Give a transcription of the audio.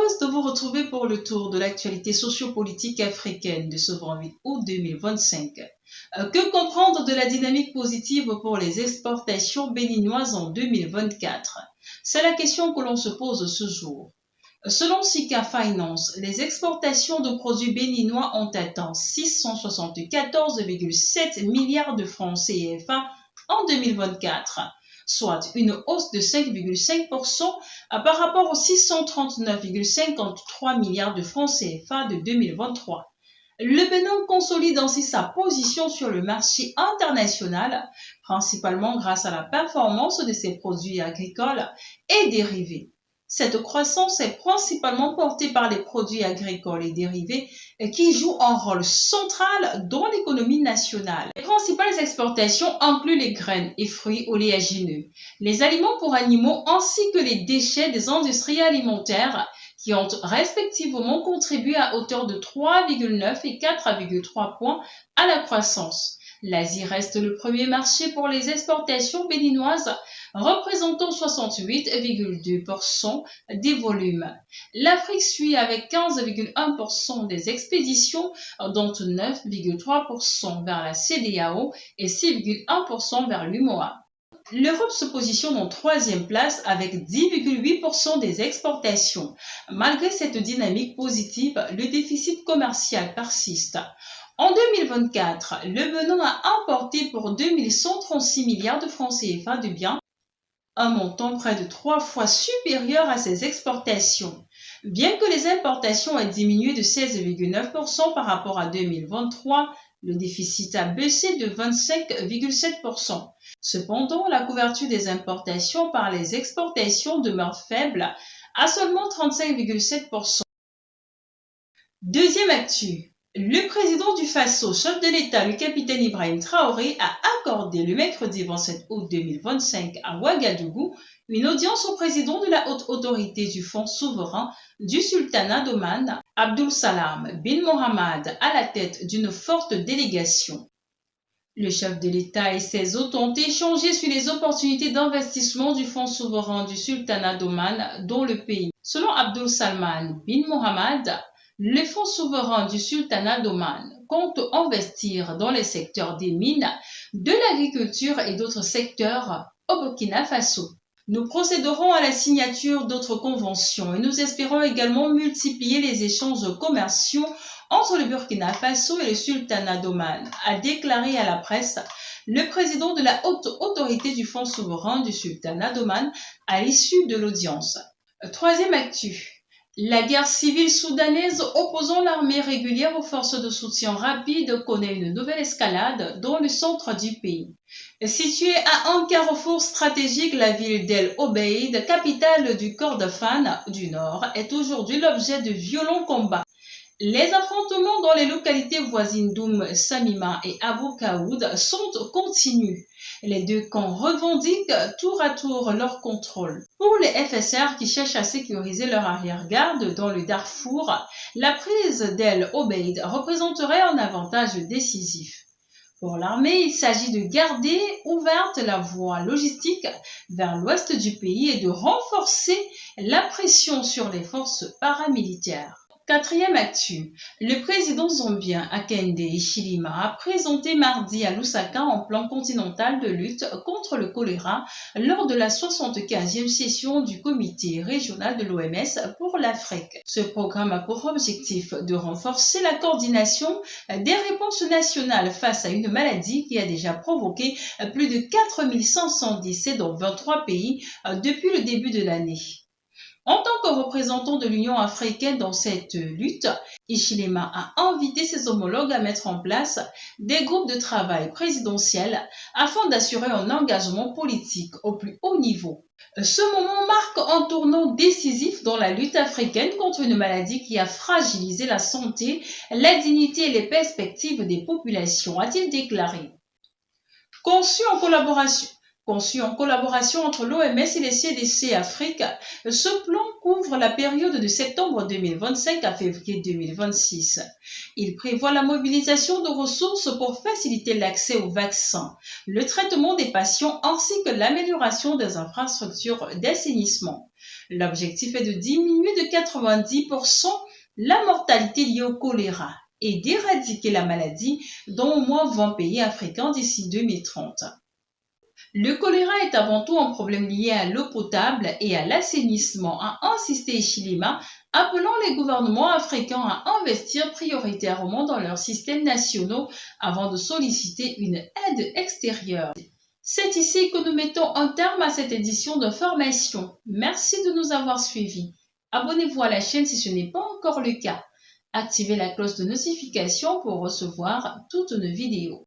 heureuse de vous retrouver pour le tour de l'actualité sociopolitique africaine de ce 28 août 2025. Que comprendre de la dynamique positive pour les exportations béninoises en 2024? C'est la question que l'on se pose ce jour. Selon Sika Finance, les exportations de produits béninois ont atteint 674,7 milliards de francs CFA en 2024, soit une hausse de 5,5% par rapport aux 639,53 milliards de francs CFA de 2023. Le Bénin consolide ainsi sa position sur le marché international, principalement grâce à la performance de ses produits agricoles et dérivés. Cette croissance est principalement portée par les produits agricoles et dérivés qui jouent un rôle central dans l'économie nationale. Les principales exportations incluent les graines et fruits oléagineux, les aliments pour animaux ainsi que les déchets des industries alimentaires qui ont respectivement contribué à hauteur de 3,9 et 4,3 points à la croissance. L'Asie reste le premier marché pour les exportations béninoises, représentant 68,2% des volumes. L'Afrique suit avec 15,1% des expéditions, dont 9,3% vers la CEDEAO et 6,1% vers l'UMOA. L'Europe se positionne en troisième place avec 10,8% des exportations. Malgré cette dynamique positive, le déficit commercial persiste. En 2024, le Bénin a importé pour 2136 milliards de francs CFA de biens, un montant près de 3 fois supérieur à ses exportations. Bien que les importations aient diminué de 16,9% par rapport à 2023, le déficit a baissé de 25,7%. Cependant, la couverture des importations par les exportations demeure faible à seulement 35,7%. Deuxième actu. Le président du Faso, chef de l'État, le capitaine Ibrahim Traoré, a accordé le mercredi 27 août 2025 à Ouagadougou une audience au président de la haute autorité du Fonds souverain du Sultanat d'Oman, Abdul Salam bin Mohammed, à la tête d'une forte délégation. Le chef de l'État et ses hôtes ont échangé sur les opportunités d'investissement du Fonds souverain du Sultanat d'Oman dans le pays. Selon Abdul Salman bin Mohammed, le Fonds souverain du Sultanat d'Oman compte investir dans les secteurs des mines, de l'agriculture et d'autres secteurs au Burkina Faso. Nous procéderons à la signature d'autres conventions et nous espérons également multiplier les échanges commerciaux entre le Burkina Faso et le Sultanat d'Oman, a déclaré à la presse le président de la haute autorité du Fonds souverain du Sultanat d'Oman à l'issue de l'audience. Troisième actu. La guerre civile soudanaise opposant l'armée régulière aux forces de soutien rapide connaît une nouvelle escalade dans le centre du pays. Située à un carrefour stratégique, la ville d'El Obeid, capitale du Kordofan du Nord, est aujourd'hui l'objet de violents combats. Les affrontements dans les localités voisines d'Oum Samima et Abou Kaoud sont continus. Les deux camps revendiquent tour à tour leur contrôle. Pour les FSR qui cherchent à sécuriser leur arrière-garde dans le Darfour, la prise d'El Obeid représenterait un avantage décisif. Pour l'armée, il s'agit de garder ouverte la voie logistique vers l'ouest du pays et de renforcer la pression sur les forces paramilitaires. Quatrième actu, le président zambien Hakainde Hichilema a présenté mardi à Lusaka un plan continental de lutte contre le choléra lors de la 75e session du comité régional de l'OMS pour l'Afrique. Ce programme a pour objectif de renforcer la coordination des réponses nationales face à une maladie qui a déjà provoqué plus de 4500 décès dans 23 pays depuis le début de l'année. En tant que représentant de l'Union africaine dans cette lutte, Hichilema a invité ses homologues à mettre en place des groupes de travail présidentiels afin d'assurer un engagement politique au plus haut niveau. Ce moment marque un tournant décisif dans la lutte africaine contre une maladie qui a fragilisé la santé, la dignité et les perspectives des populations, a-t-il déclaré. Conçu en collaboration Conçu en collaboration entre l'OMS et les CDC Afrique, ce plan couvre la période de septembre 2025 à février 2026. Il prévoit la mobilisation de ressources pour faciliter l'accès aux vaccins, le traitement des patients ainsi que l'amélioration des infrastructures d'assainissement. L'objectif est de diminuer de 90% la mortalité liée au choléra et d'éradiquer la maladie dans au moins 20 pays africains d'ici 2030. Le choléra est avant tout un problème lié à l'eau potable et à l'assainissement, a insisté Chilima, appelant les gouvernements africains à investir prioritairement dans leurs systèmes nationaux avant de solliciter une aide extérieure. C'est ici que nous mettons un terme à cette édition de formation. Merci de nous avoir suivis. Abonnez-vous à la chaîne si ce n'est pas encore le cas. Activez la cloche de notification pour recevoir toutes nos vidéos.